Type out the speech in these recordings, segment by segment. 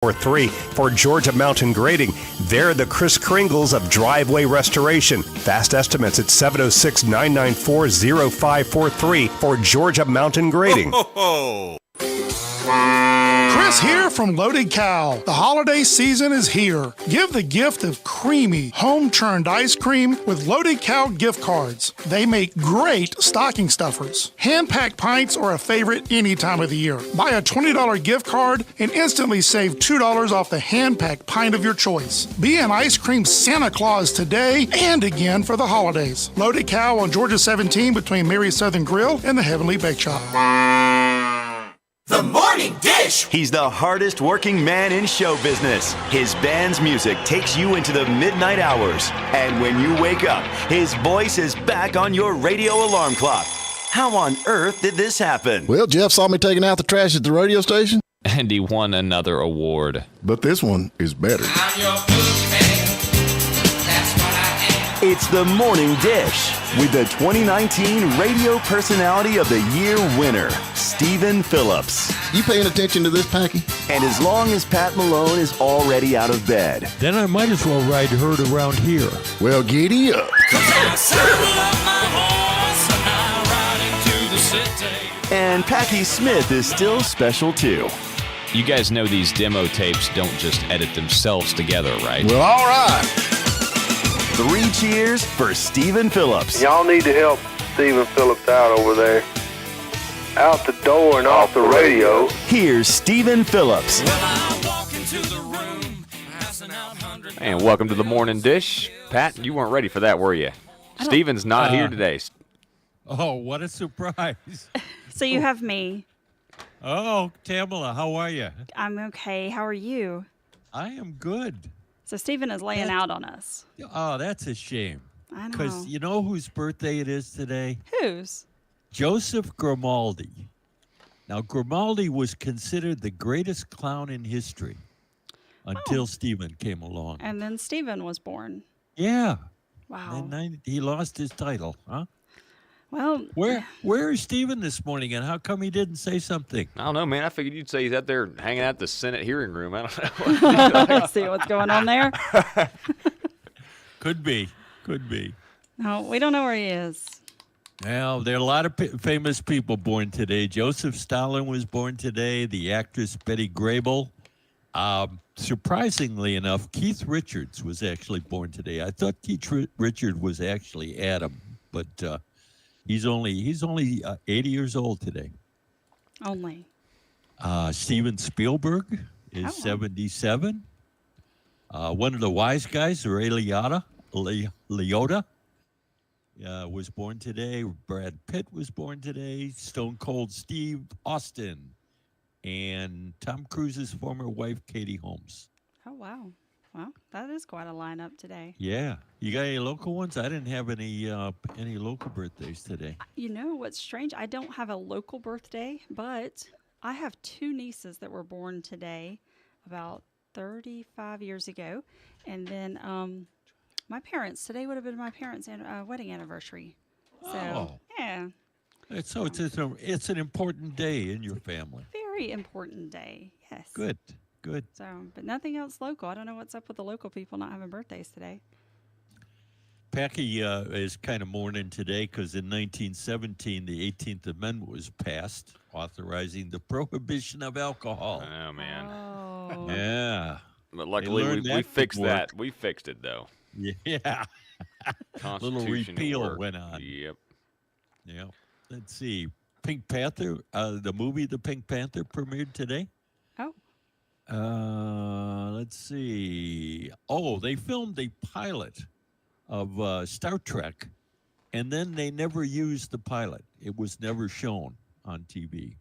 3 for Georgia Mountain Grading. They're the Chris Kringles of driveway restoration. Fast estimates at 706-994-0543 for Georgia Mountain Grading. Ho, ho, ho. Chris here from Loaded Cow. The holiday season is here. Give the gift of creamy, home-churned ice cream with Loaded Cow gift cards. They make great stocking stuffers. Hand-packed pints are a favorite any time of the year. Buy a $20 gift card and instantly save $2 off the hand-packed pint of your choice. Be an ice cream Santa Claus today and again for the holidays. Loaded Cow on Georgia 17 between Mary's Southern Grill and the Heavenly Bake Shop. The Morning Dish. He's the hardest working man in show business. His band's music takes you into the midnight hours. And when you wake up, his voice is back on your radio alarm clock. How on earth did this happen? Well, Jeff saw me taking out the trash at the radio station. And he won another award. But this one is better. I'm your boogeyman. That's what I am. It's the Morning Dish with the 2019 Radio Personality of the Year winner, Stephen Phillips. You paying attention to this, Packy? And as long as Pat Malone is already out of bed. Then I might as well ride herd around here. Well, giddy up. And Packy Smith is still special too. You guys know these demo tapes don't just edit themselves together, right? Well, all right. 3 cheers for Stephen Phillips. Y'all need to help Stephen Phillips out over there. Out the door and off the radio. Here's Stephen Phillips. And welcome to the Morning Dish. Pat, you weren't ready for that, were you? Steven's not here today. Oh, what a surprise. So you have me. Oh, Tamala, how are you? I'm okay. How are you? I am good. So Stephen is laying out on us. Oh, that's a shame. I know. Because you know whose birthday it is today? Whose? Joseph Grimaldi. Now, Grimaldi was considered the greatest clown in history until Stephen came along. And then Stephen was born. Yeah. Wow. And then he lost his title, huh? Well, Where is Stephen this morning, and how come he didn't say something? I don't know, man. I figured you'd say he's out there hanging out the Senate hearing room. I don't know. see what's going on there. Could be. No, we don't know where he is. Well, there are a lot of famous people born today. Joseph Stalin was born today. The actress Betty Grable. Surprisingly enough, Keith Richards was actually born today. I thought Keith Richard was actually Adam, but he's only 80 years old today. Only. Steven Spielberg is 77. One of the wise guys, Ray Liotta, was born today. Brad Pitt was born today. Stone Cold Steve Austin. And Tom Cruise's former wife, Katie Holmes. Oh, wow. Well, that is quite a lineup today. Yeah. You got any local ones? I didn't have any local birthdays today. You know what's strange? I don't have a local birthday, but I have 2 nieces that were born today about 35 years ago. And then my parents, today would have been my parents' wedding anniversary. So, yeah. So it's an important day in your family. Very important day, yes. Good. So, but nothing else local. I don't know what's up with the local people not having birthdays today. Packy is kind of mourning today because in 1917, the 18th Amendment was passed, authorizing the prohibition of alcohol. Oh, man. Oh. Yeah. But luckily, we fixed that. We fixed it, though. Yeah. Little repeal work. went on. Yep. Let's see. Pink Panther, the movie The Pink Panther premiered today. Oh. Let's see. Oh, they filmed a pilot of Star Trek, and then they never used the pilot. It was never shown on TV.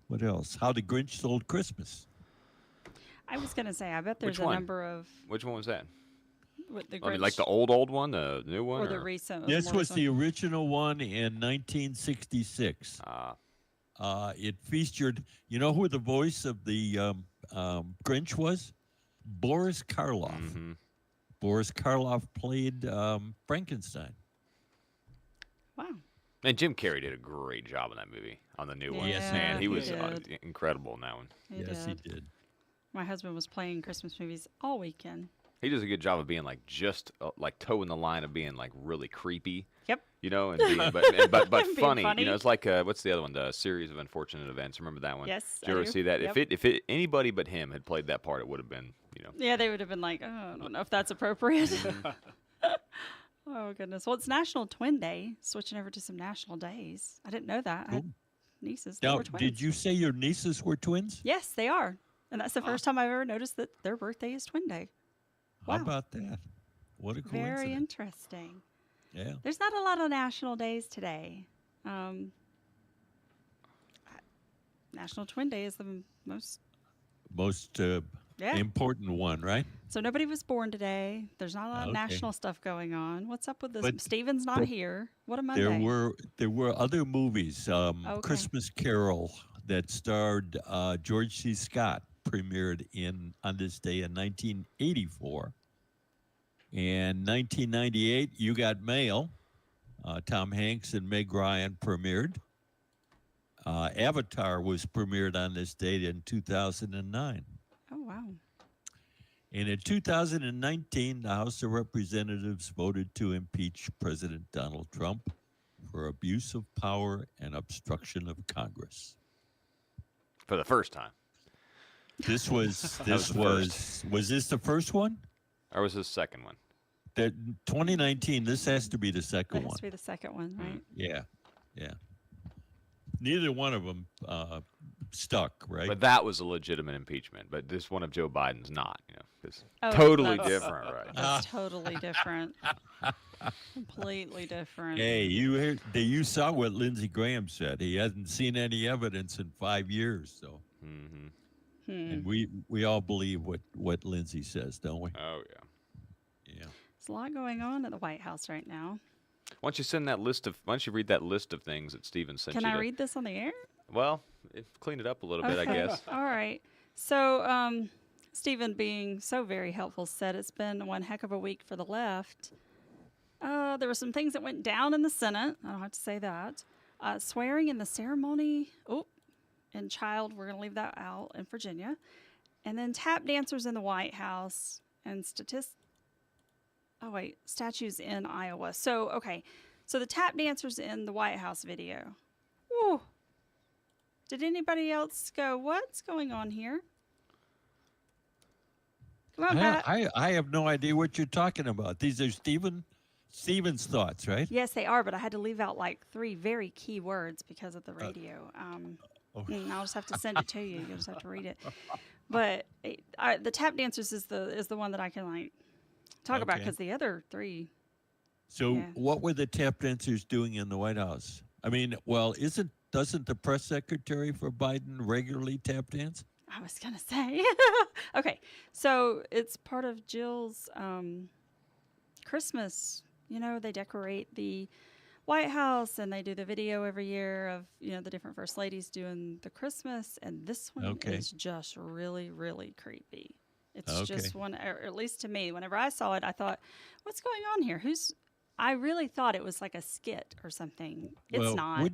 What else? How the Grinch Stole Christmas. I was going to say, I bet there's a number of... Which one was that? The I mean, like the old one, the new one? Or the recent? This was the original one in 1966. It featured, you know who the voice of the Grinch was? Boris Karloff. Mm-hmm. Boris Karloff played Frankenstein. Wow. And Jim Carrey did a great job in that movie, on the new one. Yes, Man, he he was did. incredible in that one. Yes, he did. My husband was playing Christmas movies all weekend. He does a good job of being like just like toeing the line of being like really creepy. Yep. You know, and being, but Being funny. funny. You know, it's like what's the other one? The Series of Unfortunate Events. Remember that one? Yes, Did you I ever do. see that? Yep. If anybody but him had played that part, it would have been, you know. Yeah, they would have been like, oh, I don't know if that's appropriate. Mm-hmm. Oh, goodness. Well, it's National Twin Day. Switching over to some national days. I didn't know that. I had nieces that Now, were twins. did you say your nieces were twins? Yes, they are. And that's the first time I've ever noticed that their birthday is Twin Day. Wow. How about that? What a coincidence. Very interesting. Yeah. There's not a lot of national days today. National Twin Day is the most. Most Yeah. important one, right? So nobody was born today. There's not a lot of Okay. national stuff going on. What's up with this? But- Steven's not here. What a Monday. There were other movies. Okay. Christmas Carol that starred George C. Scott premiered on this day in 1984. And 1998, You Got Mail. Tom Hanks and Meg Ryan premiered. Avatar was premiered on this date in 2009. Oh, wow. And in 2019, the House of Representatives voted to impeach President Donald Trump for abuse of power and obstruction of Congress. For the first time. This was was the was this the first one? Or was this the second one? That 2019. This has to be the That second has one. to be the second one, right? Yeah. Neither one of them stuck, right? But that was a legitimate impeachment. But this one of Joe Biden's not. You know, it's Oh, totally that's- different, right? That's totally different. Completely different. Hey, you saw what Lindsey Graham said. He hasn't seen any evidence in 5 years, so. Mm-hmm. And we all believe what Lindsey says, don't we? Oh yeah. Yeah. There's a lot going on at the White House right now. Why don't you read that list of things that Steven sent Can you? I read this on the air? Well, clean it up a little bit, I guess. All right. So, Stephen, being so very helpful, said it's been one heck of a week for the left. There were some things that went down in the Senate. I don't have to say that. Swearing in the ceremony. And child, we're going to leave that out in Virginia. And then tap dancers in the White House and statues in Iowa. So, okay. So the tap dancers in the White House video. Woo. Did anybody else go, what's going on here? Come on, Pat. I have no idea what you're talking about. These are Steven's thoughts, right? Yes, they are, but I had to leave out like 3 very key words because of the radio. I'll just have to send it to you. You'll just have to read it. But the tap dancers is the one that I can like talk about Okay. because the other 3. So Yeah. what were the tap dancers doing in the White House? I mean, well, doesn't the press secretary for Biden regularly tap dance? I was gonna say. Okay, so it's part of Jill's Christmas. You know, they decorate the White House and they do the video every year of the different first ladies doing the Christmas, and this one Okay. is just really, really creepy. It's Okay. just one, or at least to me, whenever I saw it, I thought, "What's going on here? I really thought it was like a skit or something. It's Well, not."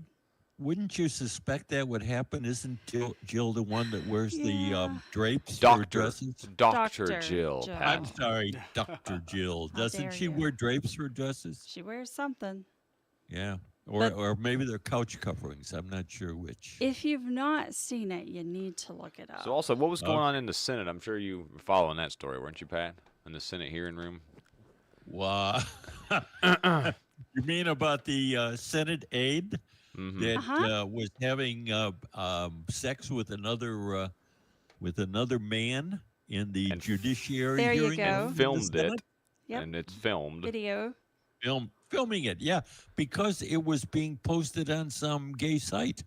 Wouldn't you suspect that would happen? Isn't Jill the one that wears the drapes for Dr. dresses? Dr. Jill. Jill. Pat. I'm sorry, Dr. Jill. How Doesn't dare she you. wear drapes for dresses? She wears something. Yeah. But- Or maybe they're couch coverings. I'm not sure which. If you've not seen it, you need to look it up. So also, what was going on in the Senate? I'm sure you were following that story, weren't you, Pat? In the Senate hearing room? Wow. You mean about the Senate aide Mm-hmm. that was having sex with another man in the And judiciary There you hearing? go. in the Filmed Senate? it, Yep. and it's filmed. Video. Filming it, yeah, because it was being posted on some gay site.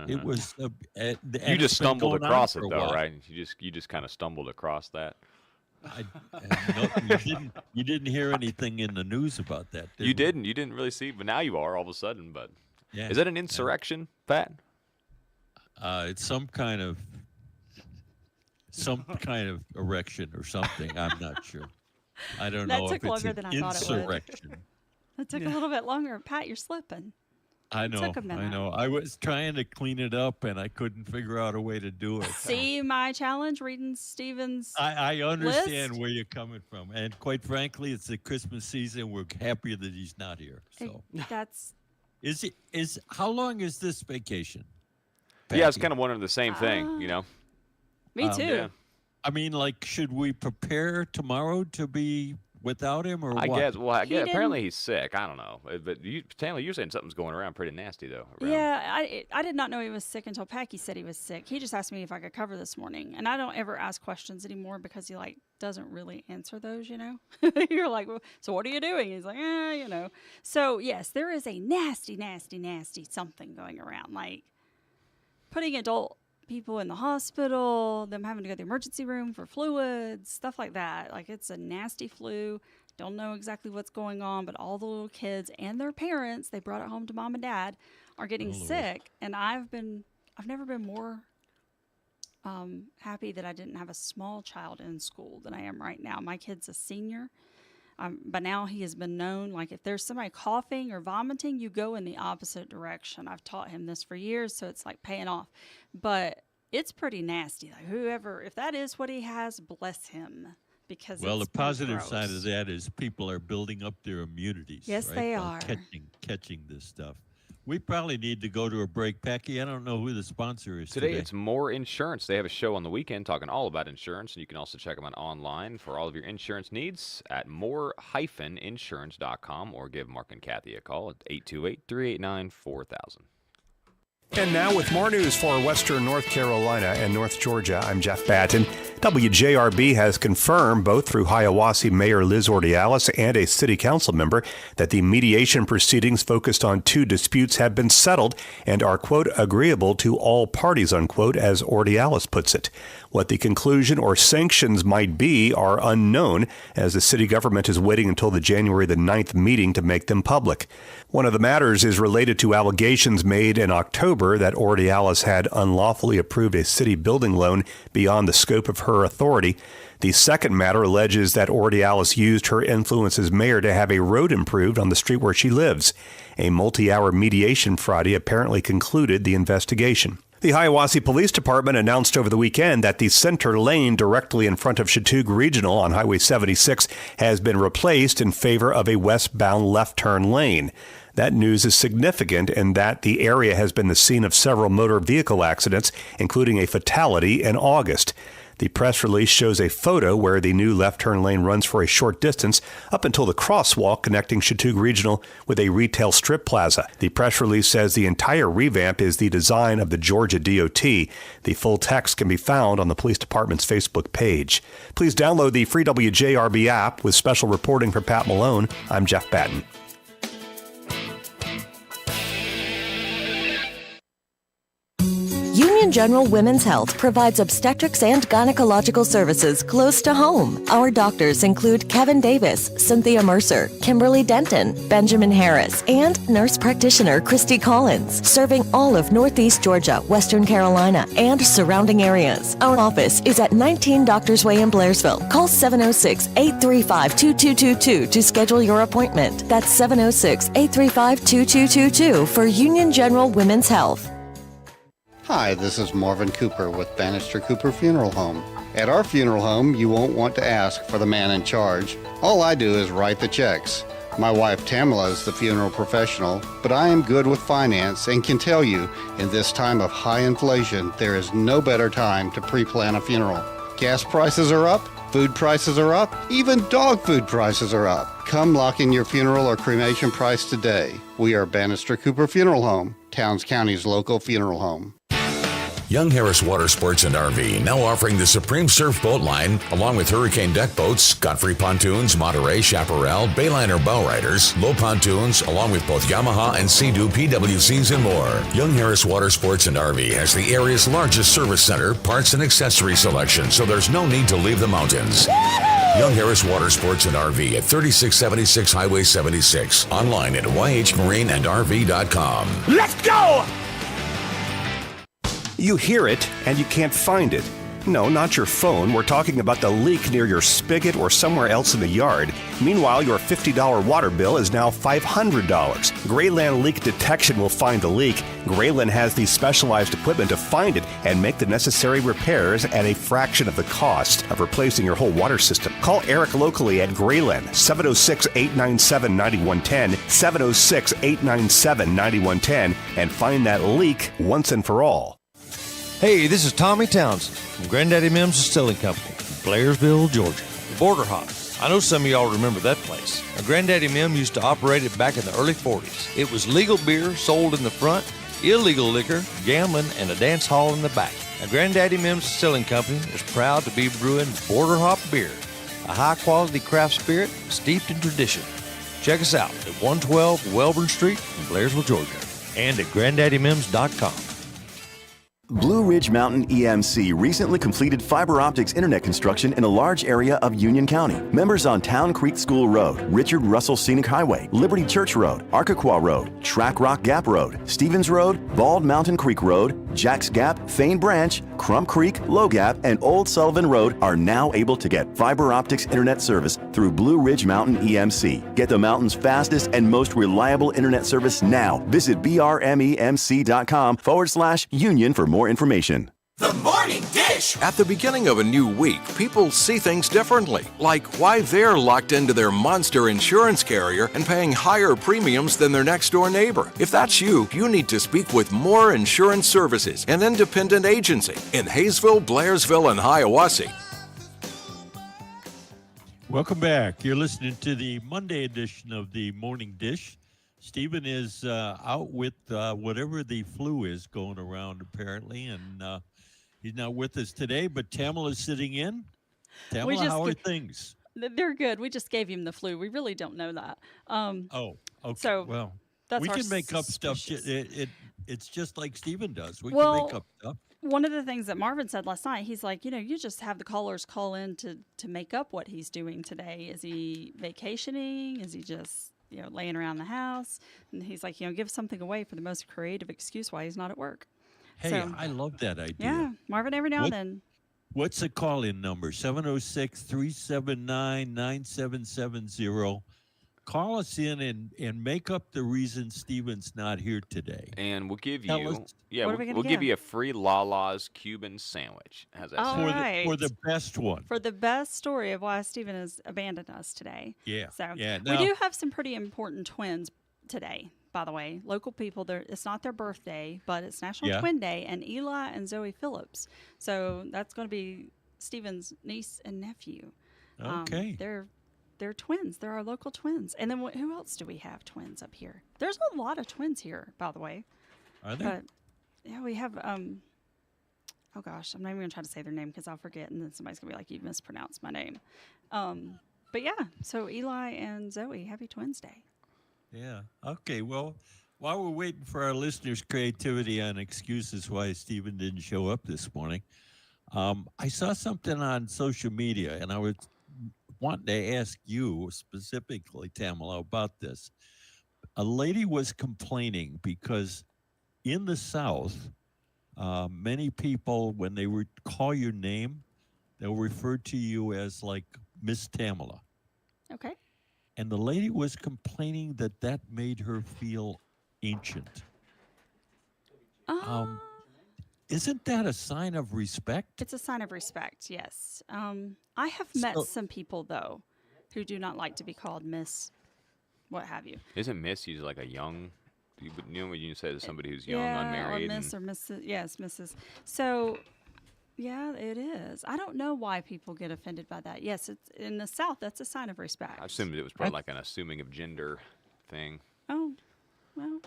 It was. You just stumbled across it, though, right? You just kind of stumbled across that. You didn't hear anything in the news about that. Did You didn't. You didn't really see, but now you are all of a sudden. But Yeah. is that an insurrection, Pat? It's some kind of erection or something. I'm not sure. I don't That know took if it's longer an than I thought it would. insurrection. That took a little bit longer. Pat, you're slipping. I know. took a minute. I know. I was trying to clean it up, and I couldn't figure out a way to do it. See my challenge reading Steven's I understand list? where you're coming from, and quite frankly, it's the Christmas season. We're happier that he's not here. So, That's how long is this vacation? Yeah, I was Patty? kind of wondering the same thing, you know. me too. Yeah. I mean, like, should we prepare tomorrow to be without him, or I what? guess. Well, I guess, didn't- apparently he's sick. I don't know. But Stanley, you're saying something's going around pretty nasty though. Around. Yeah, I did not know he was sick until Packy said he was sick. He just asked me if I could cover this morning, and I don't ever ask questions anymore because he like doesn't really answer those. You know, you're like, well, so what are you doing? He's like, you know. So yes, there is a nasty something going around, like putting adult people in the hospital, them having to go to the emergency room for fluids, stuff like that. Like it's a nasty flu. Don't know exactly what's going on, but all the little kids and their parents, they brought it home to mom and dad, are getting sick. And I've never been more happy that I didn't have a small child in school than I am right now. My kid's a senior. But now he has been known, like if there's somebody coughing or vomiting, you go in the opposite direction. I've taught him this for years, so it's like paying off. But it's pretty nasty. Like if that is what he has, bless him. Because Well, it's the positive gross. side of that is people are building up their immunities. Yes, right, they by are. catching this stuff. We probably need to go to a break, Packy. I don't know who the sponsor is Today it's More Insurance. They have a show on the weekend talking all about insurance, and you can also check them out online for all of your insurance needs at more-insurance.com or give Mark and Kathy a call at 828-389-4000. And now with more news for Western North Carolina and North Georgia, I'm Jeff Batten. WJRB has confirmed, both through Hiawassee Mayor Liz Ordialis and a city council member, that the mediation proceedings focused on 2 disputes have been settled and are, quote, agreeable to all parties, unquote, as Ordialis puts it. What the conclusion or sanctions might be are unknown, as the city government is waiting until the January the 9th meeting to make them public. One of the matters is related to allegations made in October that Ordialis had unlawfully approved a city building loan beyond the scope of her authority. The second matter alleges that Ordialis used her influence as mayor to have a road improved on the street where she lives. A multi-hour mediation Friday apparently concluded the investigation. The Hiawassee Police Department announced over the weekend that the center lane directly in front of Chattooga Regional on Highway 76 has been replaced in favor of a westbound left turn lane. That news is significant in that the area has been the scene of several motor vehicle accidents, including a fatality in August. The press release shows a photo where the new left turn lane runs for a short distance up until the crosswalk connecting Chattooga Regional with a retail strip plaza. The press release says the entire revamp is the design of the Georgia DOT. The full text can be found on the police department's Facebook page. Please download the free WJRB app with special reporting for Pat Malone. I'm Jeff Batten. Union General Women's Health provides obstetrics and gynecological services close to home. Our doctors include Kevin Davis, Cynthia Mercer, Kimberly Denton, Benjamin Harris, and nurse practitioner Christy Collins, serving all of Northeast Georgia, Western Carolina, and surrounding areas. Our office is at 19 Doctors Way in Blairsville. Call 706-835-2222 to schedule your appointment. That's 706-835-2222 for Union General Women's Health. Hi, this is Marvin Cooper with Bannister Cooper Funeral Home. At our funeral home, you won't want to ask for the man in charge. All I do is write the checks. My wife Tamala is the funeral professional, but I am good with finance and can tell you, in this time of high inflation, there is no better time to pre-plan a funeral. Gas prices are up, food prices are up, even dog food prices are up. Come lock in your funeral or cremation price today. We are Bannister Cooper Funeral Home, Towns County's local funeral home. Young Harris Water Sports and RV now offering the Supreme Surf Boat Line, along with Hurricane Deck Boats, Godfrey Pontoons, Monterey, Chaparral, Bayliner Bow Riders, Low Pontoons, along with both Yamaha and Sea-Doo PWCs and more. Young Harris Water Sports and RV has the area's largest service center, parts and accessory selection, so there's no need to leave the mountains. Young Harris Water Sports and RV at 3676 Highway 76. Online at yhmarineandrv.com. Let's go! You hear it, and you can't find it. No, not your phone. We're talking about the leak near your spigot or somewhere else in the yard. Meanwhile, your $50 water bill is now $500. Grayland Leak Detection will find the leak. Grayland has the specialized equipment to find it and make the necessary repairs at a fraction of the cost of replacing your whole water system. Call Eric locally at Grayland, 706-897-9110, 706-897-9110, and find that leak once and for all. Hey, this is Tommy Townsend from Granddaddy Mims Distilling Company in Blairsville, Georgia. The Border Hop. I know some of y'all remember that place. Now, Granddaddy Mim used to operate it back in the early 40s. It was legal beer sold in the front, illegal liquor, gambling, and a dance hall in the back. Now, Granddaddy Mims Distilling Company is proud to be brewing Border Hop beer, a high-quality craft spirit steeped in tradition. Check us out at 112 Welborn Street in Blairsville, Georgia, and at granddaddymims.com. Blue Ridge Mountain EMC recently completed fiber optics internet construction in a large area of Union County. Members on Town Creek School Road, Richard Russell Scenic Highway, Liberty Church Road, Arkaquah Road, Track Rock Gap Road, Stevens Road, Bald Mountain Creek Road, Jacks Gap, Thane Branch, Crump Creek, Low Gap, and Old Sullivan Road are now able to get fiber optics internet service through Blue Ridge Mountain EMC. Get the mountain's fastest and most reliable internet service now. Visit brmemc.com/union for more information. The Morning Dish! At the beginning of a new week, people see things differently, like why they're locked into their monster insurance carrier and paying higher premiums than their next-door neighbor. If that's you, you need to speak with More Insurance Services, an independent agency in Hayesville, Blairsville, and Hiawassee. Welcome back. You're listening to the Monday edition of the Morning Dish. Stephen is out with whatever the flu is going around, apparently, and he's not with us today, but Tamala's sitting in. Tamala, how are things? They're good. We just gave him the flu. We really don't know that. Oh, okay. So well, that's we our can make up stuff. suspicious. It's just like Stephen does. We Well, can make up stuff. One of the things that Marvin said last night, he's like, you just have the callers call in to make up what he's doing today. Is he vacationing? Is he just laying around the house? And he's like, give something away for the most creative excuse why he's not at work. Hey, So, I love that idea. yeah, Marvin, every now and then. What's the call-in number? 706-379-9770. Call us in and make up the reason Stephen's not here today. And we'll give Tell you, us- yeah, What are we we'll gonna give give? you a free Lala's Cuban sandwich. How's that All sound? right. For the best one. For the best story of why Stephen has abandoned us today. Yeah, So yeah, we now- do have some pretty important twins today, by the way. Local people, it's not their birthday, but it's National Yeah. Twin Day, and Eli and Zoe Phillips. So that's going to be Stephen's niece and nephew. Okay. They're twins. They're our local twins. And then who else do we have twins up here? There's a lot of twins here, by the way. Are there? But yeah, we have oh gosh, I'm not even gonna try to say their name because I'll forget, and then somebody's gonna be like, "You mispronounced my name." But yeah, so Eli and Zoe, happy Twins Day. Yeah. Okay. Well, while we're waiting for our listeners' creativity on excuses why Stephen didn't show up this morning, I saw something on social media, and I was wanting to ask you specifically, Tamala, about this. A lady was complaining because in the South, many people, when they would call your name, they'll refer to you as like Miss Tamala. Okay. And the lady was complaining that made her feel ancient. Isn't that a sign of respect? It's a sign of respect, yes. I have met some people, though, who do not like to be called Miss what have you. Isn't Miss usually like a young? You know when you say to somebody who's young, Yeah, unmarried, or Miss or Mrs. Yes, Mrs. So, yeah, it is. I don't know why people get offended by that. Yes, it's in the South. That's a sign of respect. I assumed it was probably like an assuming of gender thing. Oh, well.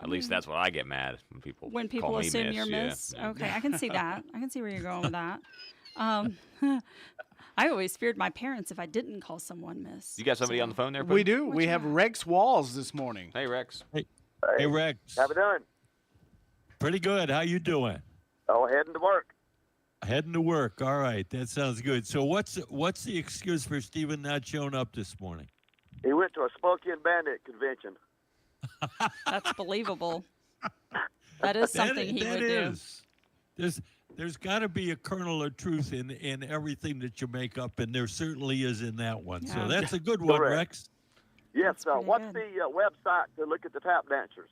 At least that's what I get mad when people When people call me assume miss. you're Yeah, Miss. yeah. Okay, I can see that. I can see where you're going with that. I always feared my parents if I didn't call someone Miss. You got somebody on the phone there? We Pooh? do. We have Rex Walls this morning. Hey, Rex. Hey, Rex. How we doing? Pretty good. How you doing? Oh, heading to work. Heading to work. All right, that sounds good. So what's the excuse for Stephen not showing up this morning? He went to a Spokane Bandit convention. That's believable. That is something he would do. There's There's got to be a kernel of truth in everything that you make up, and there certainly is in that one. Yeah. So that's a good one, Correct. Rex. Yes, pretty what's good. the website to look at the tap dancers?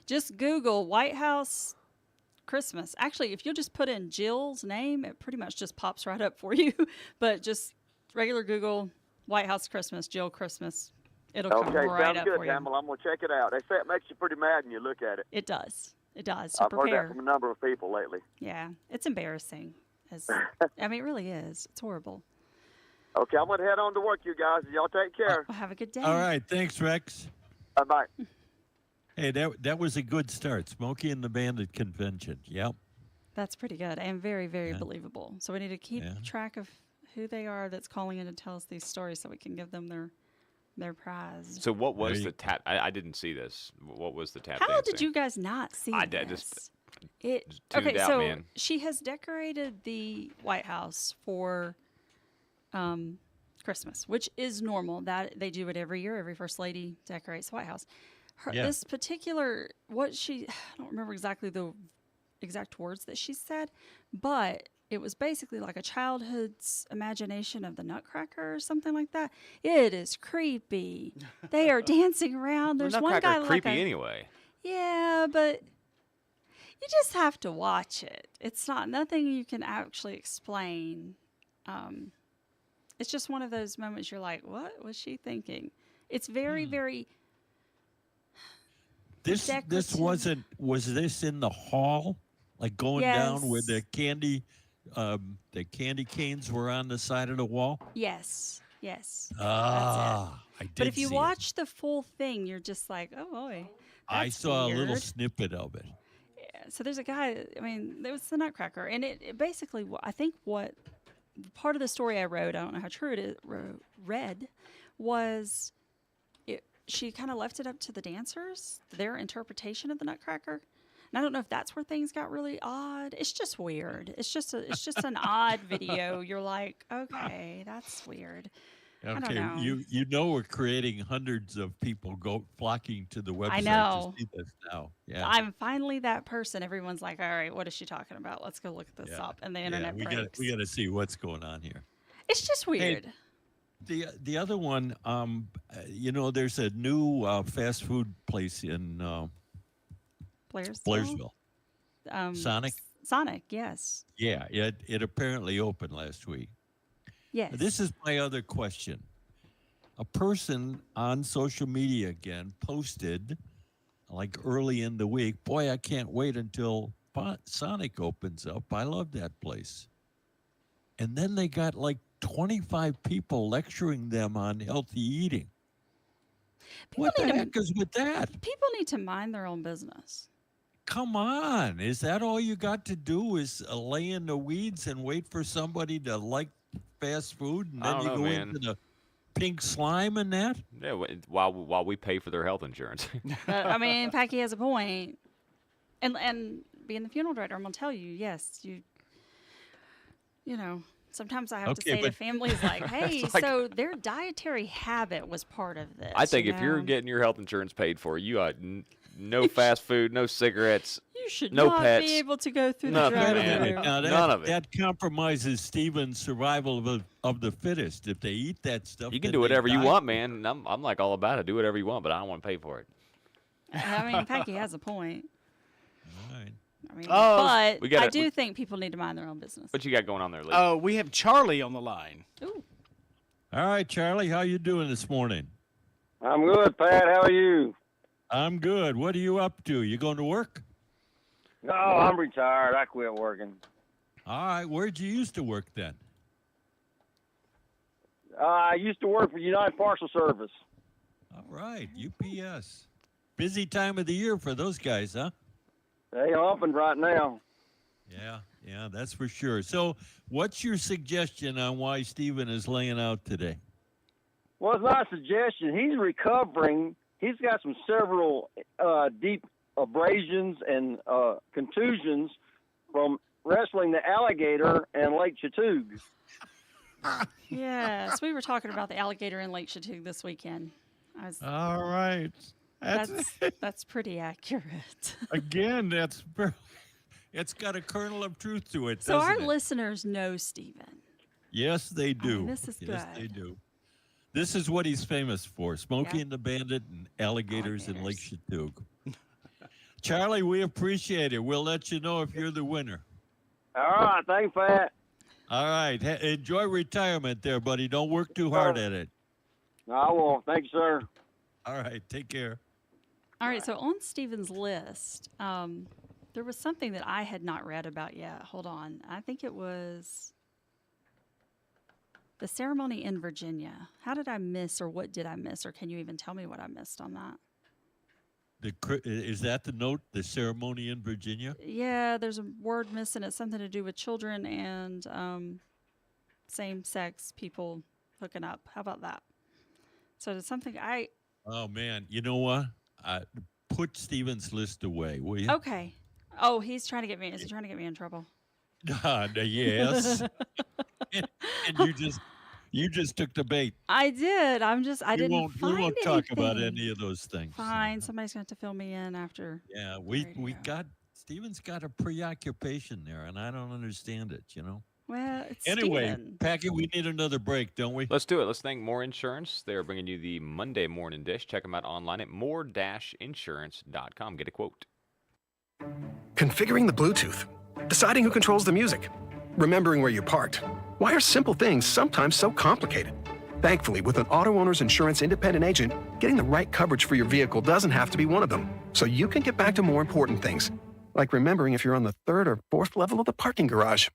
Just Google White House Christmas. Actually, if you'll just put in Jill's name, it pretty much just pops right up for you. But just regular Google White House Christmas, Jill Christmas. It'll come Okay, right sounds up good, for you. Pamela. I'm going to check it out. They say it makes you pretty mad when you look at it. It does. It does. To I've heard prepare. that from a number of people lately. Yeah, it's embarrassing. I mean, it really is. It's horrible. Okay, I'm going to head on to work, you guys. Y'all take care. Well, have a good day. All right, thanks, Rex. Bye-bye. Hey, that was a good start. Smokey and the Bandit Convention. Yep. That's pretty good and very, very believable. So we need to keep track of who they are that's calling in to tell us these stories so we can give them their prize. So what was the tap? I didn't see this. What was the tap How dancing? did you guys not see I this? just It tuned okay, out, so man. she has decorated the White House for Christmas, which is normal. That they do it every year. Every first lady decorates the White House. This particular I don't remember exactly the exact words that she said, but it was basically like a childhood's imagination of the Nutcracker or something like that. It is creepy. They are dancing around. There's Well, one Nutcracker guy creepy like anyway. Yeah, but you just have to watch it. It's nothing you can actually explain. It's just one of those moments you're like, what was she thinking? It's very, very This decorative. was this in the hall, like going down where the candy canes were on the side of the wall? Yes. Yes. Ah, That's I it. did. But if you see watch the full thing, you're just like, oh boy. I that's saw a little weird. snippet of it. Yeah, so there's a guy, I mean, there was the Nutcracker, and it basically, I think what part of the story I wrote, I don't know how true it is, read, was she kind of left it up to the dancers, their interpretation of the Nutcracker. And I don't know if that's where things got really odd. It's just weird. It's just an odd video. You're like, okay, that's weird. I don't Okay, know. you know we're creating hundreds of people flocking to the website know. to see this now. Yeah, I'm finally that person. Everyone's like, all right, what is she talking about? Let's go look this up. And the internet breaks. we got to see what's going on here. It's just weird. Hey, the other one, there's a new fast food place in Blairsville. Sonic. Sonic, yes. Yeah, it apparently opened last week. Yes. This is my other question. A person on social media again posted, like early in the week, boy, I can't wait until Sonic opens up. I love that place. And then they got like 25 people lecturing them on healthy eating. What the heck is with that? People need to mind their own business. Come on. Is that all you got to do is lay in the weeds and wait for somebody to like fast food, and then you go into the pink slime and that? Yeah, while we pay for their health insurance. But, I mean, Packy has a point. And being the funeral director, I'm going to tell you, yes, you know, sometimes I have to say to families like, hey, so their dietary habit was part of this. I think if you're getting your health insurance paid for, you got no fast food, no cigarettes, you should no not pets. be able to go through the drive-thru. None of it. That compromises Stephen's survival of the fittest. If they eat that stuff, You can do whatever you want, man. I'm like all about it. Do whatever you want, but I don't want to pay for it. I mean, Packy has a point. All right. I mean, Oh, but I do think people need to mind their own business. What you got going on there, Lee? Oh, we have Charlie on the line. Ooh. All right, Charlie, how you doing this morning? I'm good, Pat. How are you? I'm good. What are you up to? You going to work? No, I'm retired. I quit working. All right. Where'd you used to work then? I used to work for United Parcel Service. All right, UPS. Busy time of the year for those guys, huh? They opened right now. Yeah, that's for sure. So what's your suggestion on why Stephen is laying out today? Well, it's not a suggestion. He's recovering. He's got several deep abrasions and contusions from wrestling the Alligator and Lake Chattooga. Yes, we were talking about the Alligator in Lake Chattooga this weekend. All right. That's pretty accurate. Again, It's got a kernel of truth to it, So doesn't our it? listeners know Stephen. Yes, they do. this is Yes, good. they do. This is what he's famous for, Smokey and the Bandit and alligators in Lake Chatoog. Charlie, we appreciate it. We'll let you know if you're the winner. All right. Thanks, Pat. All right. Enjoy retirement there, buddy. Don't work too hard at it. I will. Thank you, sir. All right. Take care. All right, so on Stephen's list, there was something that I had not read about yet. Hold on. I think it was the ceremony in Virginia. How did I miss, or what did I miss, or can you even tell me what I missed on that? Is that the note, the ceremony in Virginia? Yeah, there's a word missing. It's something to do with children and same-sex people hooking up. How about that? So it's something Oh, man. You know what? Put Stephen's list away, will you? Okay. Oh, he's trying to get me. Is he trying to get me in trouble? Yes. and you just took the bait. I did. I didn't find We won't talk about anything. any of those things. Fine. Somebody's going to have to fill me in after. Yeah, we got Stephen's got a preoccupation there, and I don't understand it. Well, it's anyway, Stephen. Packy, we need another break, don't we? Let's do it. Let's thank More Insurance. They're bringing you the Monday Morning Dish. Check them out online at more-insurance.com. Get a quote. Configuring the Bluetooth, deciding who controls the music, remembering where you parked. Why are simple things sometimes so complicated? Thankfully, with an auto owner's insurance independent agent, getting the right coverage for your vehicle doesn't have to be one of them. So you can get back to more important things, like remembering if you're on the 3rd or 4th level of the parking garage.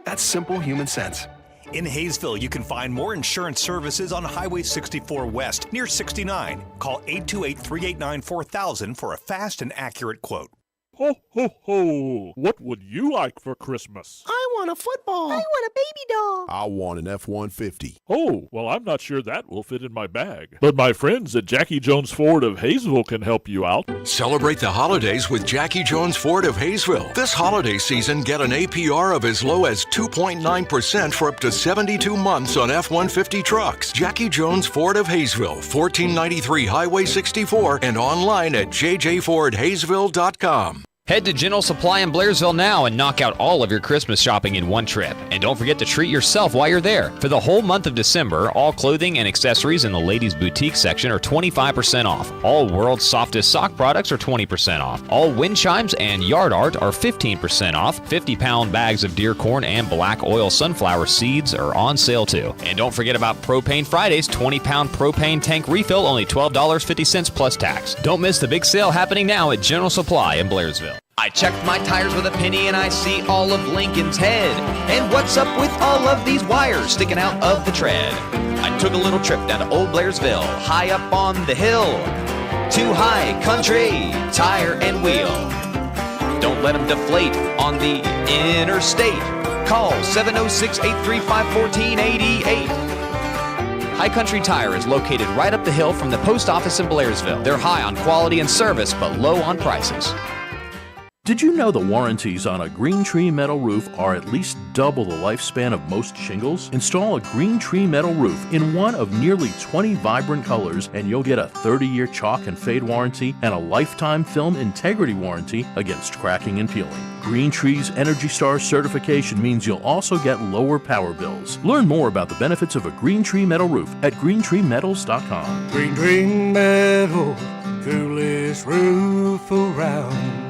That's simple human sense. In Hayesville, you can find More Insurance services on Highway 64 West, near 69. Call 828-389-4000 for a fast and accurate quote. Ho, ho, ho! What would you like for Christmas? I want a football. I want a baby doll. I want an F-150. Oh, well, I'm not sure that will fit in my bag. But my friends at Jackie Jones Ford of Hayesville can help you out. Celebrate the holidays with Jackie Jones Ford of Hayesville. This holiday season, get an APR of as low as 2.9% for up to 72 months on F-150 trucks. Jackie Jones Ford of Hayesville, 1493 Highway 64, and online at jjfordhayesville.com. Head to General Supply in Blairsville now and knock out all of your Christmas shopping in one trip. And don't forget to treat yourself while you're there. For the whole month of December, all clothing and accessories in the ladies' boutique section are 25% off. All World's Softest sock products are 20% off. All wind chimes and yard art are 15% off. 50-pound bags of deer corn and black oil sunflower seeds are on sale too. And don't forget about Propane Fridays, 20-pound propane tank refill, only $12.50 plus tax. Don't miss the big sale happening now at General Supply in Blairsville. I checked my tires with a penny and I see all of Lincoln's head. And what's up with all of these wires sticking out of the tread? I took a little trip down to Old Blairsville, high up on the hill, to High Country Tire and Wheel. Don't let them deflate on the interstate. Call 706-835-1488. High Country Tire is located right up the hill from the post office in Blairsville. They're high on quality and service, but low on prices. Did you know the warranties on a Green Tree metal roof are at least double the lifespan of most shingles? Install a Green Tree metal roof in one of nearly 20 vibrant colors and you'll get a 30-year chalk and fade warranty and a lifetime film integrity warranty against cracking and peeling. Green Tree's Energy Star certification means you'll also get lower power bills. Learn more about the benefits of a Green Tree metal roof at greentreemetals.com. Green Tree Metal, coolest roof around.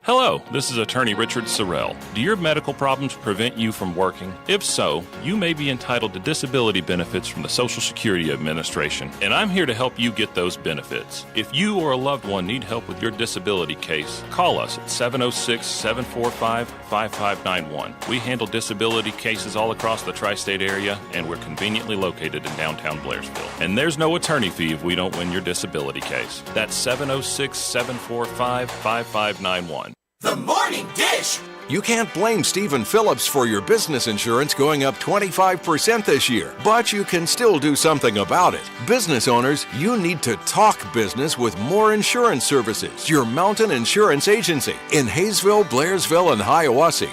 Hello, this is attorney Richard Sorrell. Do your medical problems prevent you from working? If so, you may be entitled to disability benefits from the Social Security Administration, and I'm here to help you get those benefits. If you or a loved one need help with your disability case, call us at 706-745-5591. We handle disability cases all across the tri-state area, and we're conveniently located in downtown Blairsville. And there's no attorney fee if we don't win your disability case. That's 706-745-5591. The Morning Dish! You can't blame Stephen Phillips for your business insurance going up 25% this year, but you can still do something about it. Business owners, you need to talk business with More Insurance Services, your mountain insurance agency in Hayesville, Blairsville, and Hiawassee.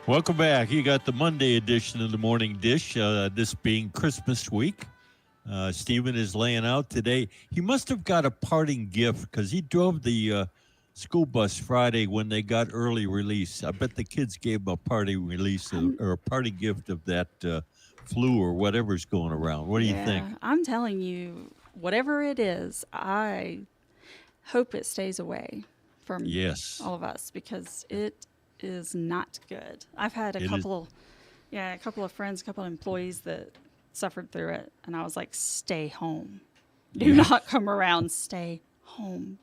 Welcome back. You got the Monday edition of the Morning Dish, this being Christmas week. Stephen is laying out today. He must have got a parting gift because he drove the school bus Friday when they got early release. I bet the kids gave them a party release or a party gift of that flu or whatever's going around. What do you think? I'm telling you, whatever it is, I hope it stays away from all of us because it is not good. I've had a couple of friends, a couple of employees that suffered through it, and I was like, stay home. Do not come around. Stay home.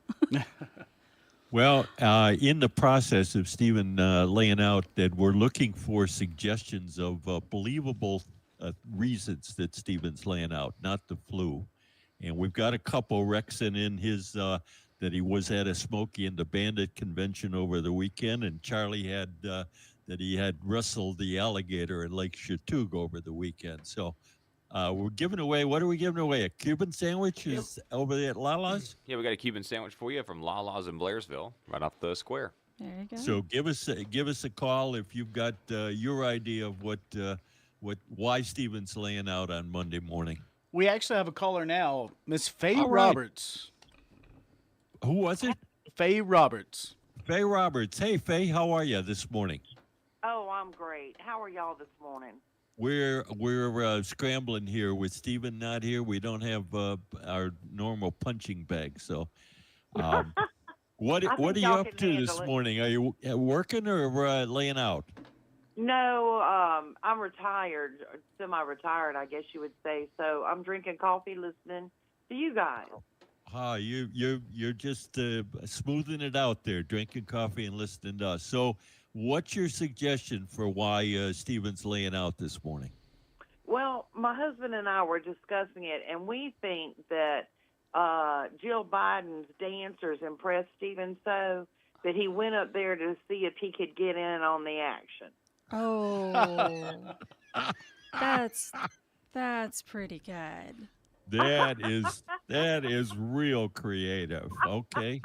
Well, in the process of Stephen laying out that we're looking for suggestions of believable reasons that Stephen's laying out, not the flu. And we've got a couple. Rexon in his that he was at a Smokey and the Bandit convention over the weekend, and Charlie had that he had wrestled the alligator in Lake Chautauqua over the weekend. So we're giving away, what are we giving away? A Cuban sandwich is over there at Lala's? Yeah, we got a Cuban sandwich for you from Lala's in Blairsville, right off the square. There you go. So give us a call if you've got your idea of why Stephen's laying out on Monday morning. We actually have a caller now, Miss Fay All right. Roberts. Who was it? Fay Roberts. Fay Roberts. Hey, Fay, how are you this morning? Oh, I'm great. How are y'all this morning? We're scrambling here with Stephen not here. We don't have our normal punching bag. So, what are you up to this morning? Are you working or laying out? No, I'm retired, semi-retired, I guess you would say. So I'm drinking coffee, listening to you guys. You're just smoothing it out there, drinking coffee and listening to us. So, what's your suggestion for why Stephen's laying out this morning? Well, my husband and I were discussing it, and we think that Jill Biden's dancers impressed Stephen so that he went up there to see if he could get in on the action. Oh, that's pretty good. That is real creative. Okay.